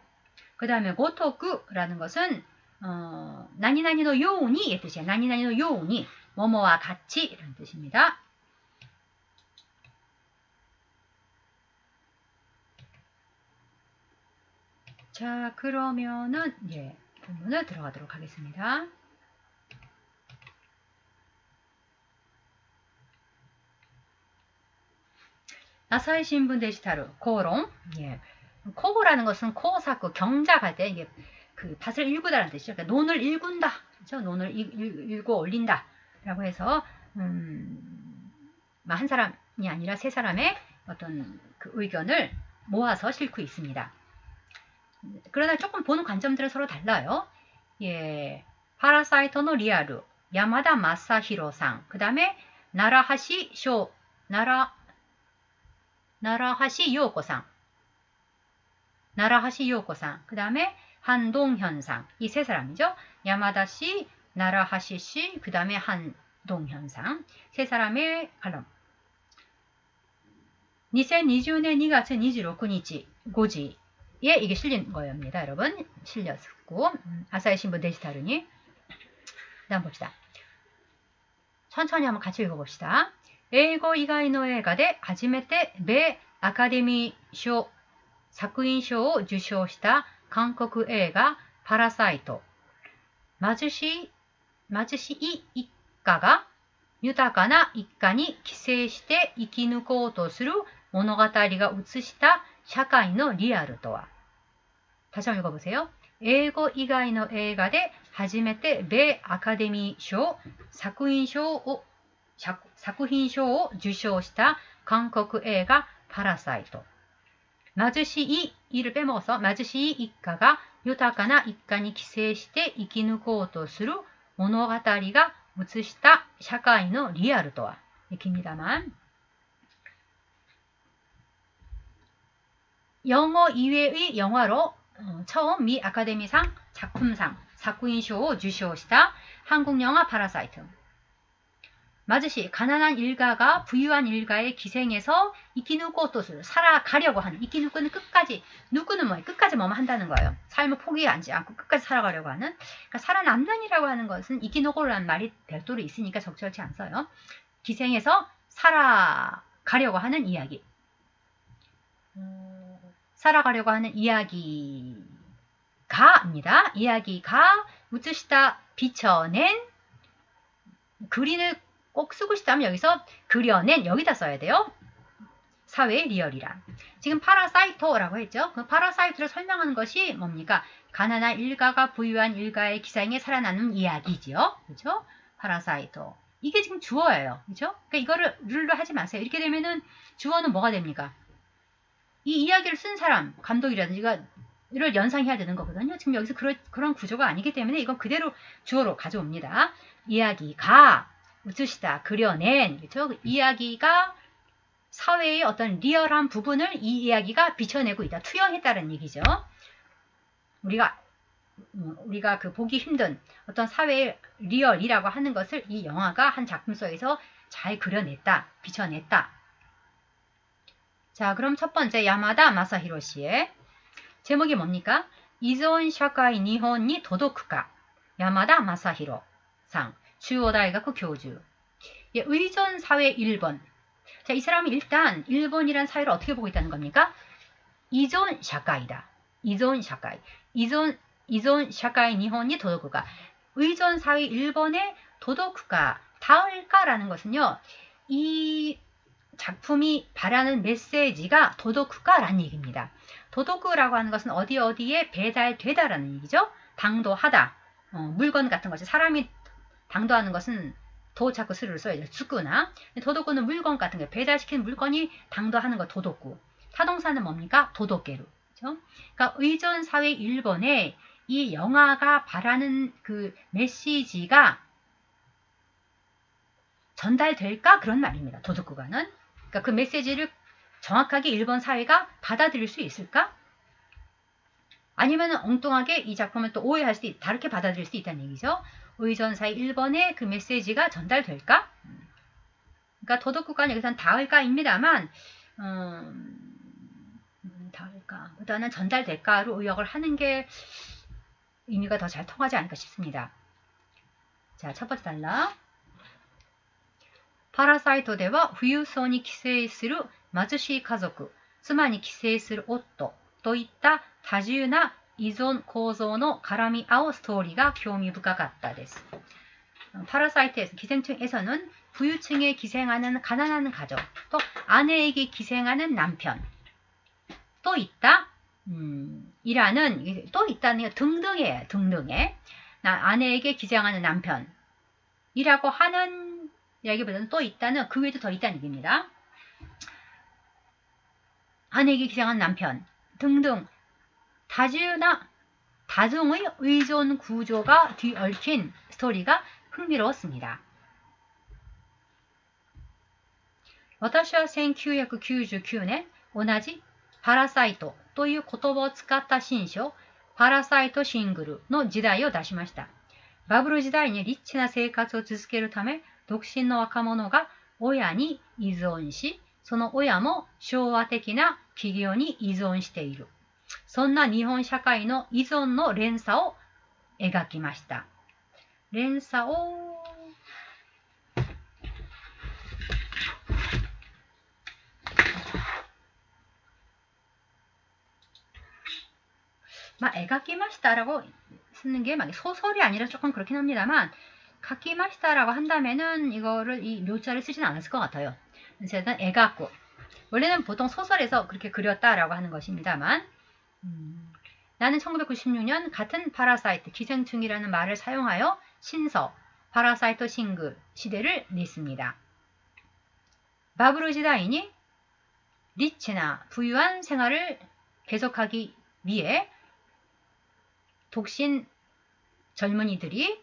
그 다음에 고토쿠라는 것은 나니나니노 요우니의 뜻이에요. 나니나니노 요우니 뭐뭐와 같이 이런 뜻입니다. 자, 그러면은 본문을 들어가도록 하겠습니다. 아사히 신분 데지타루 코론. 코고라는 것은 코사쿠 경작할 때 이게 그 밭을 일구다라는 뜻이죠. 그러니까 논을 일군다. 그렇죠? 논을 일고 올린다라고 해서 한 사람이 아니라 세 사람의 어떤 그 의견을 모아서 싣고 있습니다. 그러나 조금 보는 관점들은 서로 달라요. 파라사이토노 리아루 야마다 마사히로상. 그 다음에 나라하시 요코상. 나라하시 요코상. 그 다음에 한동현상. 이 세 사람이죠. 야마다시, 나라하시씨, 그 다음에 한동현상. 세 사람의 칼럼. 2020년 2월 26일 5지. 예, 이게 실린 거입니다, 여러분. 실렸고. 아사히 신문 데지타루니. 다음 봅시다. 천천히 한번 같이 읽어봅시다. 英語以外の映画で初めて米アカデミー賞作品賞を受賞した韓国映画パラサイト。貧しい一家が豊かな一家に寄生して生き抜こうとする物語が映した社会のリアルとは。다시 한번 읽어보세요. 英語以外の映画で初めて米アカデミー賞作品賞を作品賞を受賞した韓国映画パラサイト. 貧しい 이를 빼먹어서 貧しい 一家が豊かな一家に寄生して生き抜こうとする物語が映した社会のリアルとは. 얘기입니다만 영어 이외의 영화로 처음 미 아카데미상 작품상 사쿠인쇼 주시오시다 한국 영화 파라사이트. 마즈시 가난한 일가가 부유한 일가의 기생해서 이키누코토스를 살아가려고 하는. 이키누코는 끝까지, 누구는 뭐 끝까지 뭐만 한다는 거예요. 삶을 포기하지 않고 끝까지 살아가려고 하는. 그러니까 살아남는이라고 하는 것은 이키노코라는 말이 별도로 있으니까 적절치 않어요. 기생해서 살아가려고 하는 이야기. 살아가려고 하는 이야기가입니다. 이야기가 우츠시다 비춰낸 그린을 꼭 쓰고 싶다면 여기서 그려낸 여기다 써야 돼요. 사회의 리얼이란. 지금 파라사이토라고 했죠. 그 파라사이토를 설명하는 것이 뭡니까? 가난한 일가가 부유한 일가의 기생에 살아나는 이야기지요. 그죠? 파라사이토. 이게 지금 주어예요. 그죠? 그러니까 이거를 룰로 하지 마세요. 이렇게 되면은 주어는 뭐가 됩니까? 이 이야기를 쓴 사람, 감독이라든지가 를 연상해야 되는 거거든요. 지금 여기서 그런 구조가 아니기 때문에 이건 그대로 주어로 가져옵니다. 이야기가 우츠시다 그려낸, 그렇죠? 이야기가 사회의 어떤 리얼한 부분을 이 이야기가 비춰내고 있다. 투영했다는 얘기죠. 우리가 그 보기 힘든 어떤 사회의 리얼이라고 하는 것을 이 영화가 한 작품 속에서 잘 그려냈다, 비춰냈다. 자, 그럼 첫 번째 야마다 마사히로 씨의 제목이 뭡니까? 이존 샤카이 니혼니 도도쿠가 야마다 마사히로 상 주오다이가쿠 교주. 예, 의존 사회 일본. 자, 이 사람이 일단 일본이란 사회를 어떻게 보고 있다는 겁니까? 이존 샤카이다. 이존 샤카이. 이존 샤카이 니혼니 도도쿠가. 의존 사회 일본의 도도쿠가 닿을까라는 것은요. 이 작품이 바라는 메시지가 도도쿠가라는 얘기입니다. 도도쿠라고 하는 것은 어디에 배달되다라는 얘기죠. 당도하다. 물건 같은 것이 사람이 당도하는 것은 도 자꾸 스를 써야죠. 츠쿠나. 도도쿠는 물건 같은 거 배달시키는 물건이 당도하는 거 도도쿠. 타동사는 뭡니까? 도도케루. 그렇죠? 그러니까 의존 사회 일본에 이 영화가 바라는 그 메시지가 전달될까? 그런 말입니다. 도도쿠가는. 그러니까 그 메시지를 정확하게 일본 사회가 받아들일 수 있을까? 아니면 엉뚱하게 이 작품을 또 오해할 수도 다르게 받아들일 수 있다는 얘기죠. 의존 사회 일본에 그 메시지가 전달될까? 그러니까 도덕국가는 여기서는 닿을까입니다만 닿을까 보다는 전달될까로 의역을 하는 게 의미가 더 잘 통하지 않을까 싶습니다. 자, 첫 번째 단락. パラサイトでは富裕層に寄生する貧しい家族、妻に寄生する夫といった多重な依存構造の絡み合うストーリーが興味深かったです. 파라사이트에서 기생충에서는 부유층에 기생하는 가난한 가족, 또 아내에게 기생하는 남편, 또 있다, 이라는 또 있다는 게 등등이에요. 등등에 아내에게 기생하는 남편이라고 하는 이야기보다는 또 있다는 그 외에도 더 있다는 얘기입니다. 아내에게 기생한 남편 등등 다중의 의존 구조가 뒤얽힌 스토리가 흥미로웠습니다. 私は1999年同じパラサイトという言葉を使った新書パラサイトシングルの時代を出しました。バブル時代にリッチな生活を続けるため独身の若者が親に依存し、その親も昭和的な企業に依存している。そんな日本社会の依存の連鎖を描きました。連鎖を描きました라고 쓰는 게 소설이 아니라 조금 그렇긴 합니다만 가키마시다라고 한다면은 이거를 이 묘자를 쓰진 않았을 것 같아요. 일단 애갖고 원래는 보통 소설에서 그렇게 그렸다라고 하는 것입니다만 나는 1996년 같은 파라사이트 기생충이라는 말을 사용하여 신서 파라사이트 싱글 시대를 냈습니다. 바브ル時代に 리치나 부유한 생활을 계속하기 위해 독신 젊은이들이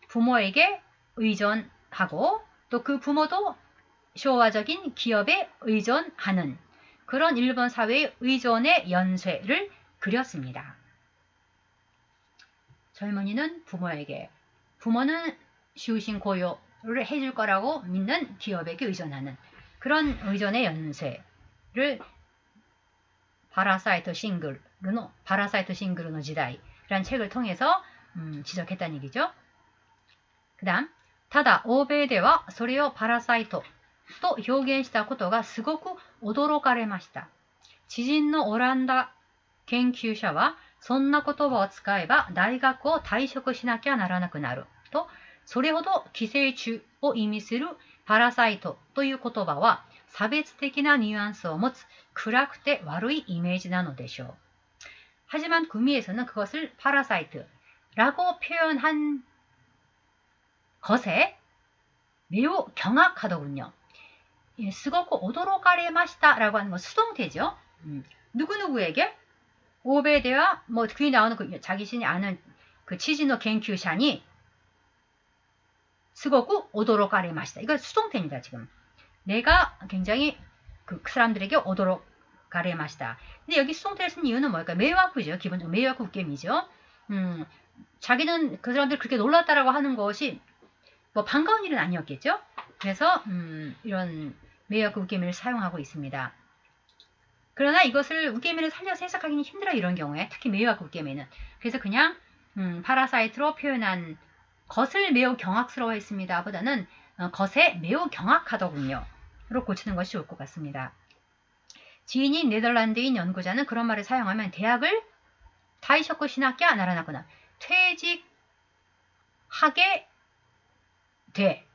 부모에게 의존하고 또 그 부모도 쇼와적인 기업에 의존하는 그런 일본 사회의 의존의 연쇄를 그렸습니다. 젊은이는 부모에게, 부모는終身 고요를 해줄 거라고 믿는 기업에게 의존하는 그런 의존의 연쇄를 파라사이트 싱글의 시대라는 책을 통해서 지적했다는 얘기죠. 그 다음, ただ欧米ではそれをパラサイトと表現したことがすごく驚かれました。知人のオランダ研究者はそんな言葉を使えば大学を退職しなきゃならなくなると、それほど寄生虫を意味するパラサイトという言葉は差別的なニュアンスを持つ暗くて悪いイメージなのでしょう. 하지만 구미에서는 그것을 파라사이트라고 표현한 것에 매우 경악하더군요. 스고쿠 오도로가레마시다라고 하는 건 수동태죠. 누구누구에게? 오베데와 뭐 그게 나오는 그 자기신이 아는 그 치즈노 겐큐샤니 스고쿠 오도로가레마시다. 이거 수동태입니다. 지금 내가 굉장히 그 사람들에게 오도로가레마시다. 근데 여기 수동태를 쓴 이유는 뭘까요? 메이와쿠죠. 기본적으로 메이와쿠 웃겜이죠. 자기는 그 사람들 그렇게 놀랐다라고 하는 것이 뭐 반가운 일은 아니었겠죠. 그래서 이런 메이와쿠 웃게미를 사용하고 있습니다. 그러나 이것을 웃게미를 살려서 해석하기는 힘들어요. 이런 경우에 특히 메이와쿠 웃게미는. 그래서 그냥 파라사이트로 표현한 것을 매우 경악스러워했습니다. 보다는 것에 매우 경악하더군요. 로 고치는 것이 좋을 것 같습니다. 지인인 네덜란드인 연구자는 그런 말을 사용하면 대학을 타이셔쿠 시나키야 나라나구나. 퇴직하게 돼.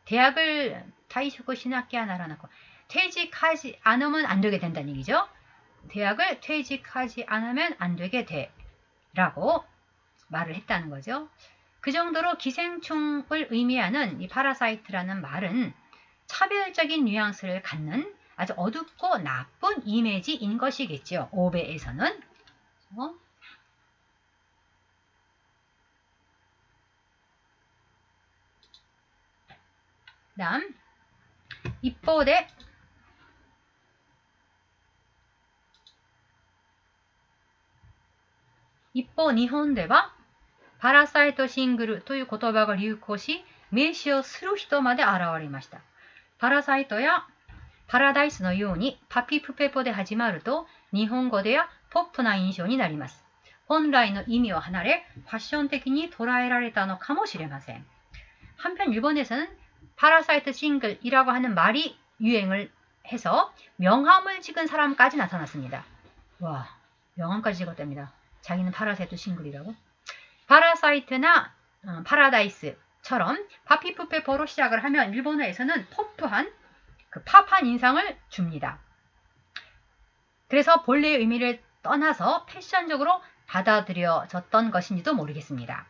대학을 타이셔쿠 시나키야 나라나고. 퇴직하지 않으면 안 되게 된다는 얘기죠. 대학을 퇴직하지 않으면 안 되게 돼. 라고 말을 했다는 거죠. 그 정도로 기생충을 의미하는 이 파라사이트라는 말은 차별적인 뉘앙스를 갖는 아주 어둡고 나쁜 이미지인 것이겠죠. 오베에서는. 다음,一方で日本ではパラサイトシングルという言葉が流行し、名詞をする人まで現れました。パラサイトやパラダイスのようにパピプペポで始まると日本語ではポップな印象になります。本来の意味を離れファッション的に捉えられたのかもしれません。 한편 일본에서는 파라사이트 싱글이라고 하는 말이 유행을 해서 명함을 찍은 사람까지 나타났습니다. 와, 명함까지 찍었답니다. 자기는 파라사이트 싱글이라고? 파라사이트나 파라다이스처럼 파피프페퍼로 시작을 하면 일본어에서는 퍼프한 그 팝한 인상을 줍니다. 그래서 본래의 의미를 떠나서 패션적으로 받아들여졌던 것인지도 모르겠습니다.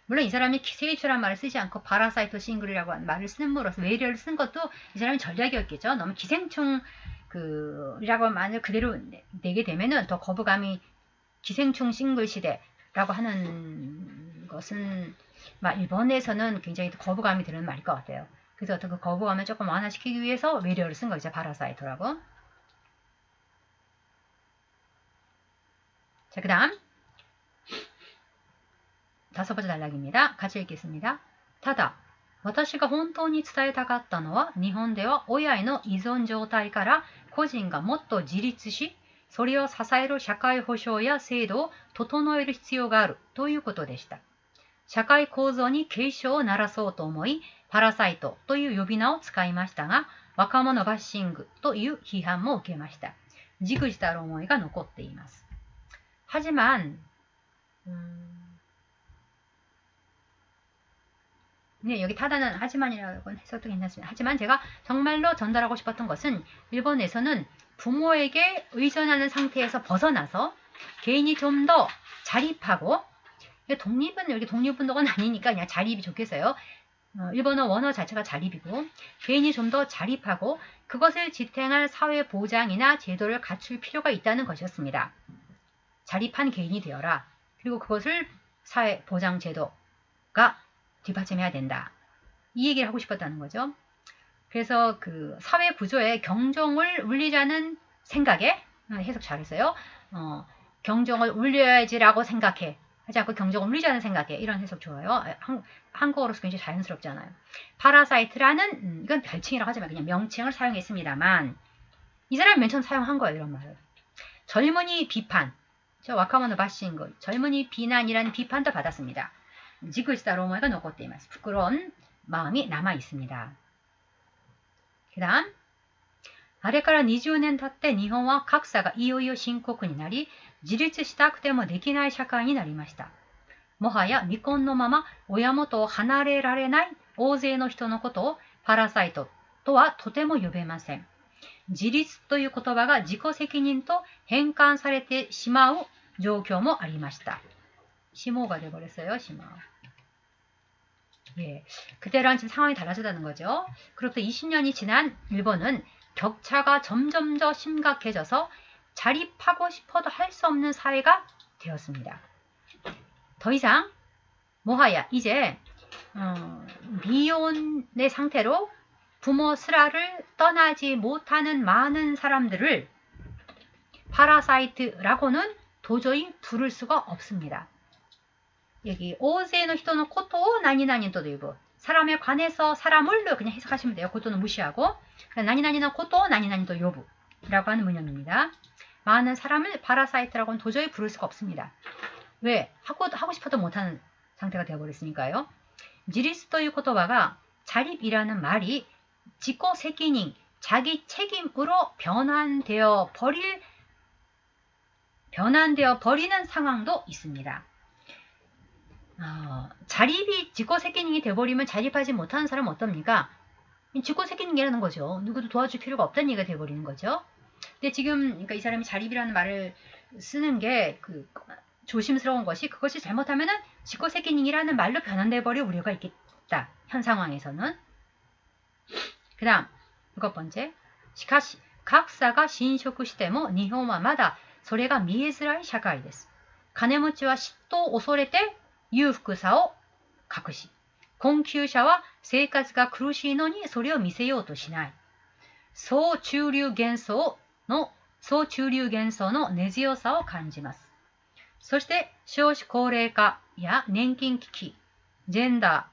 물론 이 사람이 기생충이라는 말을 쓰지 않고 파라사이트 싱글이라고 하는 말을 쓴으로써 외래어를 쓴 것도 이 사람이 전략이었겠죠. 너무 기생충이라고 말을 그대로 내게 되면은 더 거부감이 기생충 싱글 시대라고 하는 것은 일본에서는 굉장히 거부감이 드는 말일 것 같아요. 그래서 어떤 그 거부감을 조금 완화시키기 위해서 외래어를 쓴 거죠. 파라사이트라고. 자, 그 다음 5번째 단락입니다. 같이 읽겠습니다. ただ、私が本当に伝えたかったのは、日本では親への依存状態から個人がもっと自立し、それを支える社会保障や制度を整える必要があるということでした。社会構造に警鐘を鳴らそうと思い、パラサイトという呼び名を使いましたが、若者バッシングという批判も受けました。じくじたる思いが残っています。하지만 네, 여기 타다는 하지만이라고 해석도 괜찮습니다. 하지만 제가 정말로 전달하고 싶었던 것은 일본에서는 부모에게 의존하는 상태에서 벗어나서 개인이 좀 더 자립하고 독립은 여기 독립운동은 아니니까 그냥 자립이 좋겠어요. 일본어 원어 자체가 자립이고 개인이 좀 더 자립하고 그것을 지탱할 사회 보장이나 제도를 갖출 필요가 있다는 것이었습니다. 자립한 개인이 되어라. 그리고 그것을 사회 보장 제도가 뒷받침해야 된다. 이 얘기를 하고 싶었다는 거죠. 그래서 그 사회 구조에 경종을 울리자는 생각에 해석 잘했어요. 경종을 울려야지라고 생각해. 하지 않고 경종을 울리자는 생각에 이런 해석 좋아요. 한국어로서 굉장히 자연스럽잖아요. 파라사이트라는 이건 별칭이라고 하지만 그냥 명칭을 사용했습니다만 이 사람이 맨 처음 사용한 거예요. 이런 말을. 젊은이 비판. 저 와카모노 바싱거. 젊은이 비난이라는 비판도 받았습니다. 지구시다 로마가 놓고っています. 부끄러운 마음이 남아 있습니다. 그 다음 あれから20年経って日本は格差がいよいよ深刻になり、自立したくてもできない社会になりました。もはや未婚のまま親元を離れられない大勢の人のことをパラサイトとはとても呼べません。自立という言葉が自己責任と変換されてしまう状況もありました。심오가 돼버렸어요. 심오. 예, 그때랑 지금 상황이 달라졌다는 거죠. 그로부터 20년이 지난 일본은 격차가 점점 더 심각해져서 자립하고 싶어도 할 수 없는 사회가 되었습니다. 더 이상 뭐하야 이제 미혼의 상태로 부모 슬하를 떠나지 못하는 많은 사람들을 파라사이트라고는 도저히 부를 수가 없습니다. 여기 오세의 히토의 코토 나니나니도 되고 사람에 관해서 사람을로 그냥 해석하시면 돼요. 코토는 무시하고 나니나니의 코토 나니나니도 요부라고 하는 문형입니다. 많은 사람을 파라사이트라고는 도저히 부를 수가 없습니다. 왜? 하고 싶어도 못하는 상태가 되어버렸으니까요. 지리스という言葉가 자립이라는 말이 지코責任, 자기 책임으로 변환되어 버리는 상황도 있습니다. 자립이 지코責任이 되어버리면 자립하지 못하는 사람은 어떻습니까? 지코責任이라는 거죠. 누구도 도와줄 필요가 없다는 얘기가 되어버리는 거죠. 근데 지금 그러니까 이 사람이 자립이라는 말을 쓰는 게 조심스러운 것이 그것이 잘못하면은 지코責任이라는 말로 변환돼 버릴 우려가 있겠다. 현 상황에서는. 그 다음 6번째. しかし格差が侵食しても日本はまだそれが見えづらい社会です。金持ちは嫉妬を恐れて裕福さを隠し、困窮者は生活が苦しいのにそれを見せようとしない。総中流幻想の根強さを感じます。そして少子高齢化や年金危機、ジェンダ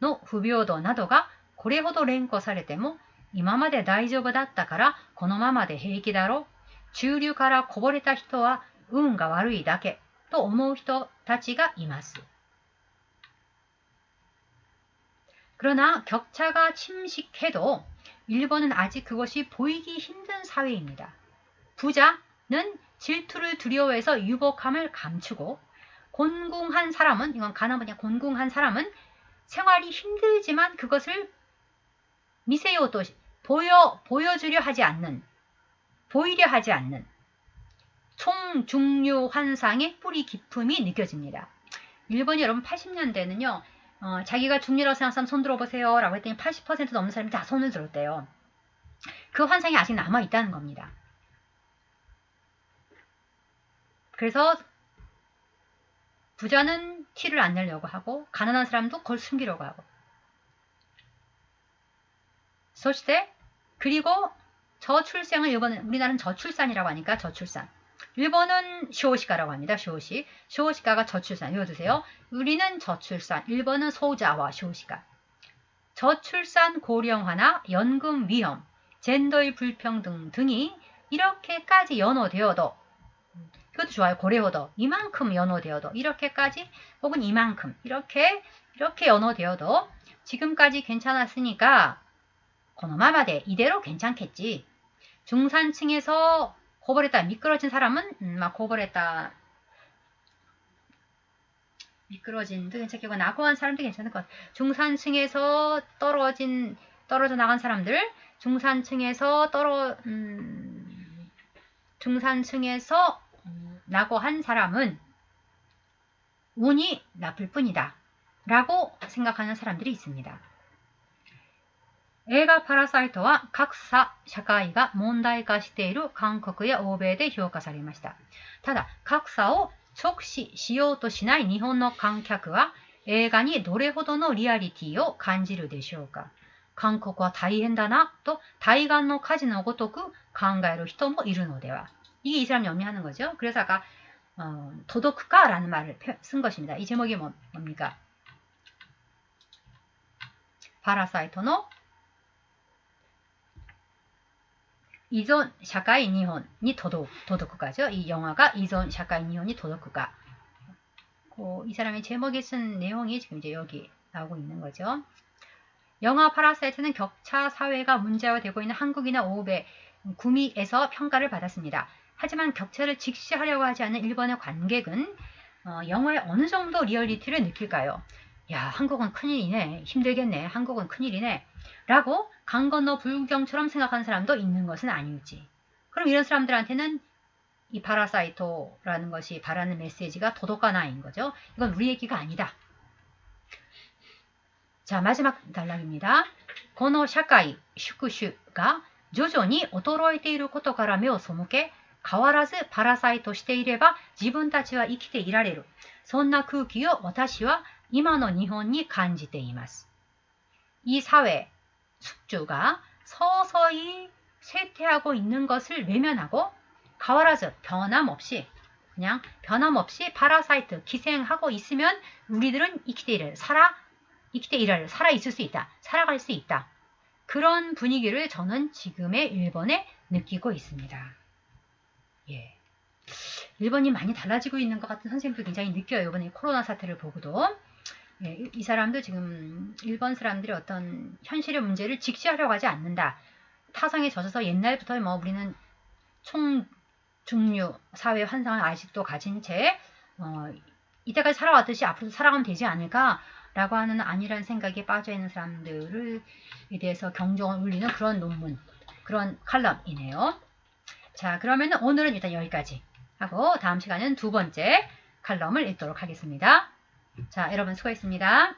ーの不平等などがこれほど連呼されても今まで大丈夫だったからこのままで平気だろう。中流からこぼれた人は運が悪いだけと思う人たちがいます。 그러나 격차가 침식해도 일본은 아직 그것이 보이기 힘든 사회입니다. 부자는 질투를 두려워해서 유복함을 감추고 곤궁한 사람은 이건 가나보냐 곤궁한 사람은 생활이 힘들지만 그것을 미세요도 보여주려 하지 않는 보이려 하지 않는 총중류 환상의 뿌리 깊음이 느껴집니다. 일본이 여러분 80년대는요. 자기가 중리라고 생각하는 사람 손 들어보세요 라고 했더니 80% 넘는 사람이 다 손을 들었대요. 그 환상이 아직 남아있다는 겁니다. 그래서 부자는 티를 안 내려고 하고 가난한 사람도 그걸 숨기려고 하고 そして 그리고 저출생을 우리나라는 저출산이라고 하니까 저출산 일본은 쇼시가라고 합니다. 쇼시가가 저출산 외워두세요. 우리는 저출산 일본은 소자와 쇼시가 저출산 고령화나 연금 위험 젠더의 불평등 등이 이렇게까지 연호되어도 그것도 좋아요. 고래호도 이만큼 연호되어도 이렇게까지 혹은 이만큼 이렇게 연호되어도 지금까지 괜찮았으니까 このままで 이대로 괜찮겠지. 중산층에서 고벌했다 미끄러진 사람은 막 고벌했다 미끄러진도 괜찮겠고 낙오한 사람도 괜찮을 것 같아. 중산층에서 떨어져 나간 사람들 중산층에서 낙오한 사람은 운이 나쁠 뿐이다 라고 생각하는 사람들이 있습니다.映画 파라사이트와 각사社会が問題化している韓国や欧米で評価されました。ただ、格差を直視しようとしない日本の観客は映画にどれほどのリアリティを感じるでしょうか。韓国は大変だなと対岸の火事のごとく考える人もいるのでは. 이게 이 사람이 의미하는 거죠. 그래서 아까 도덕가라는 말을 쓴 것입니다. 이 제목이 뭡니까? 파라사이토의 이전社会 일본이 도덕가죠. 이 영화가 이전社会 일본이 도덕가. 이 사람의 제목에 쓴 내용이 지금 이제 여기 나오고 있는 거죠. 영화 파라사이트는 격차 사회가 문제화되고 있는 한국이나欧米, 구미에서 평가를 받았습니다. 하지만 격차를 직시하려고 하지 않는 일본의 관객은 영화의 어느 정도 리얼리티를 느낄까요? 야, 한국은 큰일이네. 힘들겠네. 한국은 큰일이네. 라고 강 건너 불구경처럼 생각하는 사람도 있는 것은 아닐지. 그럼 이런 사람들한테는 이 파라사이토라는 것이 바라는 메시지가 도덕가나인 거죠. 이건 우리 얘기가 아니다. 자, 마지막 단락입니다. この社会宿主が徐々に衰えていることから目を背け、変わらずパラサイトしていれば自分たちは生きていられる。そんな空気を私は今の日本に感じています。이 사회 숙주가 서서히 쇠퇴하고 있는 것을 외면하고 가와라즈 변함없이 그냥 변함없이 파라사이트 기생하고 있으면 우리들은 이키테이를 살아 있을 수 있다. 살아갈 수 있다. 그런 분위기를 저는 지금의 일본에 느끼고 있습니다. 예. 일본이 많이 달라지고 있는 것 같은 선생님도 굉장히 느껴요. 이번에 코로나 사태를 보고도. 예, 이 사람도 지금 일본 사람들이 어떤 현실의 문제를 직시하려고 하지 않는다. 타성에 젖어서 옛날부터 우리는 총중류 사회 환상을 아직도 가진 채 이때까지 살아왔듯이 앞으로도 살아가면 되지 않을까 라고 하는 안일한 생각에 빠져있는 사람들에 대해서 경종을 울리는 그런 논문, 그런 칼럼이네요. 자, 그러면 오늘은 일단 여기까지 하고 다음 시간은 두 번째 칼럼을 읽도록 하겠습니다. 자, 여러분 수고했습니다.